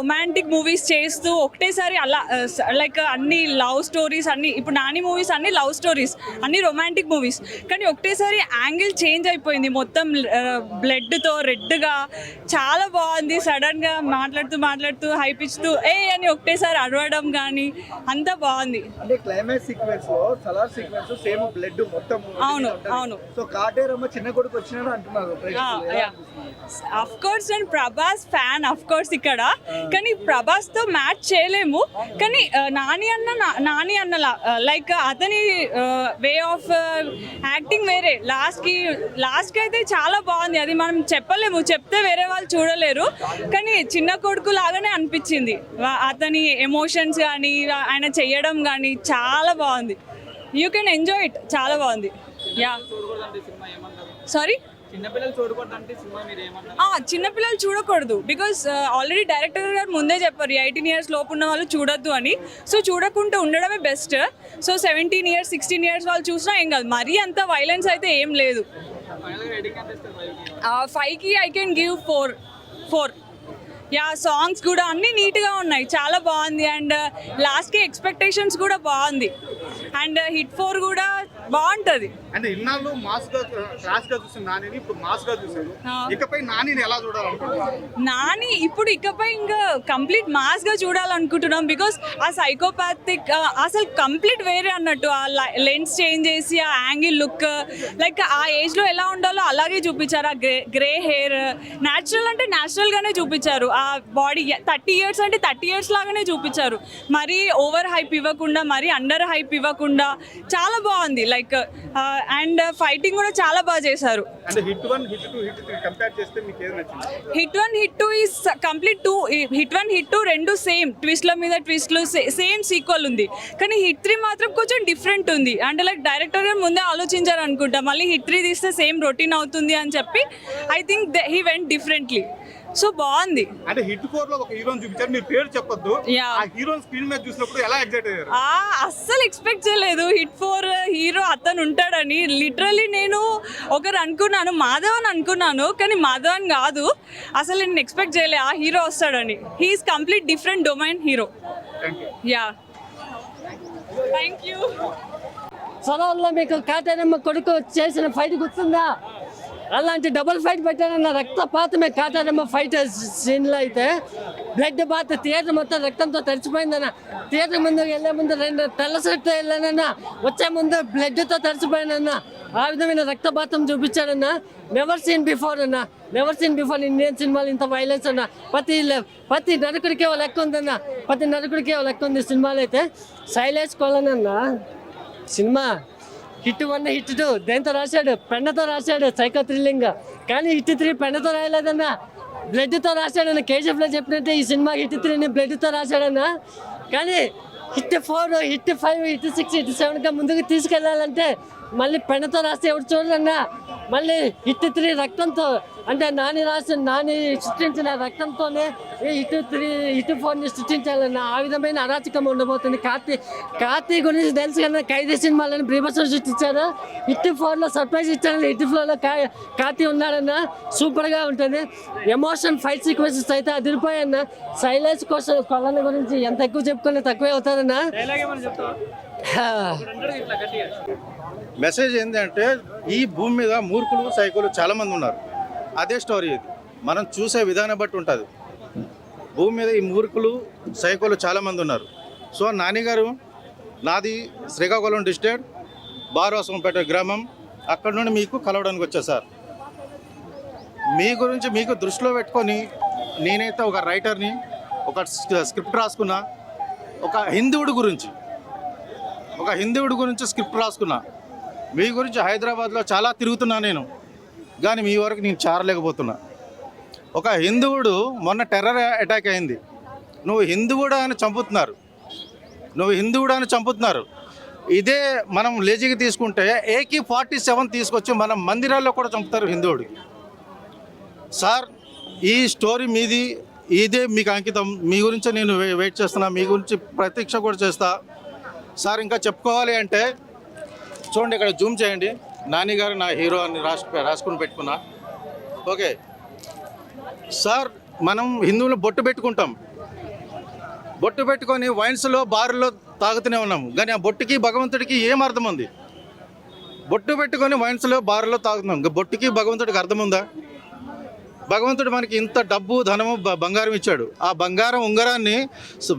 Romantic movies చేస్తూ ఒకటేసారి అలా లైక్ అన్ని లవ్ స్టోరీస్ అన్ని ఇప్పుడు నాని మూవీస్ అన్ని లవ్ స్టోరీస్ అన్ని రొమాంటిక్ మూవీస్ కానీ ఒకటేసారి యాంగిల్ చేంజ్ అయిపోయింది మొత్తం బ్లడ్తో రెడ్గా చాలా బాగుంది. సడన్గా మాట్లాడుతూ హైప్ ఇస్తూ అని ఒకటేసారి అరవడం కానీ అంతా బాగుంది. అంటే క్లైమాక్స్ సీక్వెన్స్ లో సలార్ సీక్వెన్స్ సేమ్ బ్లడ్ మొత్తం అవును సో కాటేరమ్మ చిన్న కొడుకు వచ్చినాడు అంటున్నారు. అఫ్ కోర్స్ నేను ప్రభాస్ ఫ్యాన్ అఫ్ కోర్స్ ఇక్కడ, కానీ ప్రభాస్ తో మ్యాచ్ చేయలేము. కానీ నాని అన్నలా లైక్ అతని వే ఆఫ్ యాక్టింగ్ వేరే. లాస్ట్ కి అయితే చాలా బాగుంది. అది మనం చెప్పలేము, చెప్తే వేరే వాళ్ళు చూడలేరు. కానీ చిన్న కొడుకు లాగానే అనిపించింది. అతని ఎమోషన్స్ కానీ ఆయన చెయ్యడం కానీ చాలా బాగుంది. యూ కెన్ ఎంజాయ్ ఇట్, చాలా బాగుంది. యా సారీ చిన్నపిల్లలు చూడకూడదు బికాస్ ఆల్రెడీ డైరెక్టర్ గారు ముందే చెప్పారు 18 years లోపు ఉన్న వాళ్ళు చూడొద్దు అని. సో చూడకుండా ఉండడమే బెస్ట్. సో 17 years 16 years వాళ్ళు చూసినా ఏం కాదు. మరీ అంత వైలెన్స్ అయితే ఏం లేదు. 5కి I can give 4. Yeah songs కూడా అన్నీ నీట్గా ఉన్నాయి, చాలా బాగుంది. అండ్ లాస్ట్కి ఎక్స్పెక్టేషన్స్ కూడా బాగుంది. అండ్ హిట్ 4 కూడా బాగుంటుంది. అంటే ఇన్నాళ్ళు మాస్ గా క్లాస్ గా చూసిన నానిని ఇప్పుడు మాస్ గా చూసారు. ఇకపై నానిని ఎలా చూడాలనుకుంటున్నారు? నాని ఇప్పుడు ఇకపై ఇంకా కంప్లీట్ మాస్ గా చూడాలనుకుంటున్నాం. బికాస్ ఆ సైకోపాథిక్ అసలు కంప్లీట్ వేరే అన్నట్టు. ఆ లెన్స్ చేంజ్ చేసి ఆ యాంగిల్ లుక్ లైక్ ఆ ఏజ్ లో ఎలా ఉండాలో అలాగే చూపించారు. ఆ గ్రే హెయిర్ న్యాచురల్ అంటే న్యాచురల్ గానే చూపించారు. ఆ బాడీ 30 years అంటే 30 years లాగానే చూపించారు. మరీ ఓవర్ హైప్ ఇవ్వకుండా, మరీ అండర్ హైప్ ఇవ్వకుండా చాలా బాగుంది. లైక్ అండ్ ఫైటింగ్ కూడా చాలా బాగా చేశారు. హిట్ 1 హిట్ 2 హిట్ 3 కంపేర్ చేస్తే మీకు ఏది నచ్చింది? Hit 1 hit 2 is complete 2. Hit 1 hit 2 రెండు సేమ్ ట్విస్ట్ల మీద ట్విస్ట్లు, సేమ్ సీక్వెల్ ఉంది. కానీ హిట్ 3 మాత్రం కొంచెం డిఫరెంట్ ఉంది. అంటే లైక్ డైరెక్టర్ గారు ముందే ఆలోచించారు అనుకుంటా, మళ్ళీ హిట్ 3 తీస్తే సేమ్ రొటీన్ అవుతుంది అని చెప్పి I think he went differently. So బాగుంది. అంటే హిట్ 4 లో ఒక హీరోని చూపించారు, మీరు పేరు చెప్పొద్దు. ఆ హీరోని స్క్రీన్ మీద చూసినప్పుడు ఎలా ఎగ్జైట్ అయ్యారు? అస్సలు ఎక్స్పెక్ట్ చేయలేదు హిట్ 4 హీరో అతను ఉంటాడని. లిటరలీ నేను ఒకరు అనుకున్నాను, మాధవన్ అనుకున్నాను, కానీ మాధవన్ కాదు. అసలు నేను ఎక్స్పెక్ట్ చేయలే ఆ హీరో వస్తాడని. He's complete different domain hero. Yeah thank you. సలహాల్లో మీకు కాటేరమ్మ కొడుకు చేసిన ఫైట్ గుర్తుందా? అలాంటి డబుల్ ఫైట్ పెట్టారన్న రక్తపాతమే కాటేరమ్మ ఫైట్ సీన్లో. అయితే బ్లడ్ బాత్ థియేటర్ మొత్తం రక్తంతో తడిచిపోయిందన్న. థియేటర్ ముందు వెళ్ళే ముందు 2 తెల్ల షర్ట్ వెళ్ళానన్న, వచ్చే ముందు బ్లడ్తో తడిచిపోయానన్న. ఆ విధమైన రక్తపాతం చూపించాడన్న. నెవర్ సీన్ బిఫోర్ అన్న, నెవర్ సీన్ బిఫోర్ ఇండియన్ సినిమాలు ఇంత వైలెన్స్ అన్న. ప్రతి నరకుడికే ఓ లెక్క ఉందన్న, ప్రతి నరకుడికే ఓ లెక్క ఉంది సినిమాలో. అయితే శైలేష్ కొలనన్న సినిమా హిట్ 1 హిట్ 2 దేంతో రాశాడు? పెన్నతో రాశాడు, సైకో థ్రిల్లింగ్. కానీ హిట్ 3 పెన్నతో రాయలేదన్న, బ్లడ్తో రాశాడన్న. కేజీఎఫ్లో చెప్పినట్టే ఈ సినిమా హిట్ 3ని బ్లడ్తో రాశాడన్న. కానీ హిట్ 4 హిట్ 5 హిట్ 6 హిట్ 7గా ముందుకు తీసుకెళ్ళాలంటే మళ్ళీ పెన్నతో రాస్తే ఎవరు చూడరన్నా. మళ్ళీ హిట్ 3 రక్తంతో, అంటే నాని సృష్టించిన రక్తంతోనే హిట్ 3 హిట్ 4ని సృష్టించాలన్న. ఆ విధమైన అరాచకం ఉండబోతుంది. కార్తీ గురించి తెలుసు కన్నా, ఖైదీ సినిమాలను ప్రీభత్సం సృష్టించారు. హిట్ 4లో సర్ప్రైజ్ ఇచ్చాడు. హిట్ 4లో కార్తీ ఉన్నాడన్న. సూపర్గా ఉంటుంది. ఎమోషన్ ఫైట్ సీక్వెన్సెస్ అయితే అదిరిపోయన్న. శైలేష్ కొలన గురించి ఎంత ఎక్కువ చెప్పుకున్నా తక్కువే అవుతారన్న. మెసేజ్ ఏంటంటే ఈ భూమి మీద మూర్ఖులు సైకోలు చాలామంది ఉన్నారు. అదే స్టోరీ ఇది. మనం చూసే విధానం బట్టి ఉంటుంది. భూమి మీద ఈ మూర్ఖులు సైకోలు చాలామంది ఉన్నారు. సో నానిగారు, నాది శ్రీకాకుళం డిస్ట్రిక్ట్ బారవాసంపేట గ్రామం. అక్కడ నుండి మీకు కలవడానికి వచ్చా సార్. మీ గురించి మీకు దృష్టిలో పెట్టుకొని నేనైతే ఒక రైటర్ని, ఒక స్క్రిప్ట్ రాసుకున్నా. ఒక హిందువుడి గురించి స్క్రిప్ట్ రాసుకున్నా. మీ గురించి హైదరాబాద్లో చాలా తిరుగుతున్నా నేను, కానీ మీ వరకు నేను చేరలేకపోతున్నా. ఒక హిందువుడు మొన్న టెర్రర్ అటాక్ అయింది. నువ్వు హిందువుడా అని చంపుతున్నారు. ఇదే మనం లేజీగా తీసుకుంటే AK-47 తీసుకొచ్చి మనం మందిరాల్లో కూడా చంపుతారు హిందువుడికి. సార్ ఈ స్టోరీ మీది, ఇదే మీకు అంకితం. మీ గురించి నేను వెయిట్ చేస్తున్నా, మీ గురించి ప్రతీక్ష కూడా చేస్తా సార్. ఇంకా చెప్పుకోవాలి అంటే చూడండి, ఇక్కడ జూమ్ చేయండి. నాని గారు నా హీరో అని రాసుకుని పెట్టుకున్నా. ఓకే సార్, మనం హిందువులు బొట్టు పెట్టుకుంటాం, బొట్టు పెట్టుకొని వైన్స్లో బార్లో తాగుతూనే ఉన్నాము, కానీ ఆ బొట్టుకి భగవంతుడికి ఏం అర్థం ఉంది? బొట్టు పెట్టుకొని వైన్స్లో బార్లో తాగుతున్నాం, బొట్టుకి భగవంతుడికి అర్థం ఉందా? భగవంతుడు మనకి ఇంత డబ్బు ధనము బంగారం ఇచ్చాడు. ఆ బంగారం ఉంగరాన్ని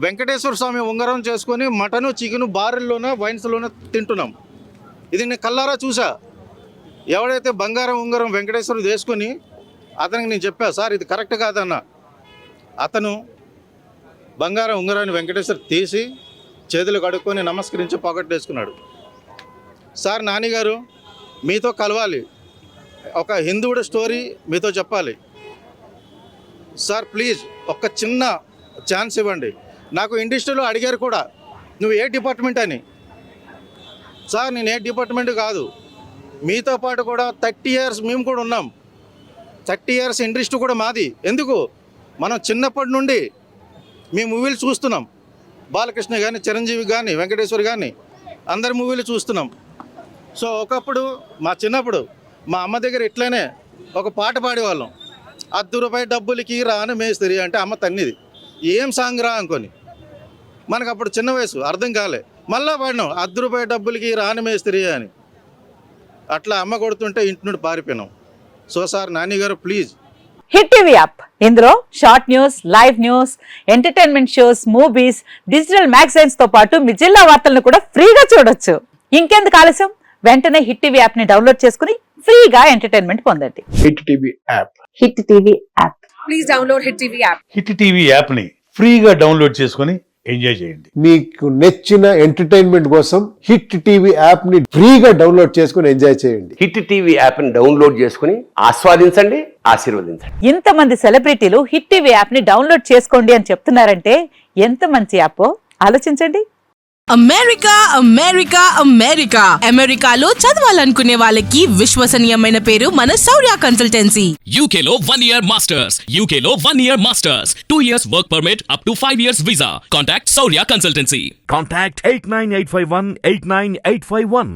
వెంకటేశ్వర స్వామి ఉంగరం చేసుకొని మటను చికెను బార్ల్లోన వైన్స్లోన తింటున్నాం. ఇది నేను కల్లారా చూసా. ఎవడైతే బంగారం ఉంగరం వెంకటేశ్వరుడు వేసుకొని అతనికి నేను చెప్పా, సార్ ఇది కరెక్ట్ కాదన్న. అతను బంగారం ఉంగరాన్ని వెంకటేశ్వరు తీసి చేతులు కడుక్కొని నమస్కరించి పాకెట్ వేసుకున్నాడు. సార్ నానిగారు మీతో కలవాలి, ఒక హిందువుడి స్టోరీ మీతో చెప్పాలి సార్, ప్లీజ్ ఒక్క చిన్న ఛాన్స్ ఇవ్వండి. నాకు ఇండస్ట్రీలో అడిగారు కూడా, నువ్వు ఏ డిపార్ట్మెంట్ అని. సార్ నేను ఏ డిపార్ట్మెంట్ కాదు, మీతో పాటు కూడా 30 years మేము కూడా ఉన్నాం. 30 years ఇండస్ట్రీ కూడా మాది. ఎందుకు? మనం చిన్నప్పటి నుండి మీ మూవీలు చూస్తున్నాం. బాలకృష్ణ కానీ, చిరంజీవి కానీ, వెంకటేశ్వర్ కానీ అందరి మూవీలు చూస్తున్నాం. సో ఒకప్పుడు మా చిన్నప్పుడు మా అమ్మ దగ్గర ఇట్లనే ఒక పాట పాడేవాళ్ళం, ₹10 డబ్బులకి రాను మేస్త్రి అంటే అమ్మ తన్నిది. ఏం సాంగ్ రా అనుకొని, మనకు అప్పుడు చిన్న వయసు అర్థం కాలే, మళ్ళా పాడినాం ₹10 డబ్బులకి రాను మేస్త్రి అని. అట్లా అమ్మ కొడుతుంటే ఇంటి నుండి పారిపోయినాం. సో సార్ నాని గారు ప్లీజ్. హిట్ టీవీ యాప్, ఇందులో short news, live news, entertainment shows, movies, digital magazines తో పాటు మీ జిల్లా వార్తలను కూడా ఫ్రీగా చూడొచ్చు. ఇంకెందుకు ఆలస్యం, వెంటనే హిట్ టీవీ యాప్ ని డౌన్లోడ్ చేసుకుని ఫ్రీగా ఎంటర్టైన్మెంట్ పొందండి. Hit TV app. Hit TV app. Please download hit TV app. Hit TV యాప్ని ఫ్రీగా డౌన్లోడ్ చేసుకొని ఎంజాయ్ చేయండి. మీకు నచ్చిన ఎంటర్టైన్మెంట్ కోసం హిట్ టీవీ యాప్ ని ఫ్రీగా డౌన్లోడ్ చేసుకుని ఎంజాయ్ చేయండి. హిట్ టీవీ యాప్ ని డౌన్లోడ్ చేసుకుని ఆస్వాదించండి, ఆశీర్వదించండి. ఇంతమంది సెలబ్రిటీలు హిట్ టీవీ యాప్ ని డౌన్లోడ్ చేసుకోండి అని చెప్తున్నారంటే ఎంత మంచి యాప్ ఆలోచించండి. అమెరికా అమెరికా అమెరికా అమెరికాలో చదవాలనుకునే వాళ్ళకి విశ్వసనీయమైన పేరు మన శౌర్య కన్సల్టెన్సీ. UK లో 1 year masters, UK లో 1 year masters, 2 years work permit up to 5 years visa. Contact Saurya Consultancy. Contact 89851 89851.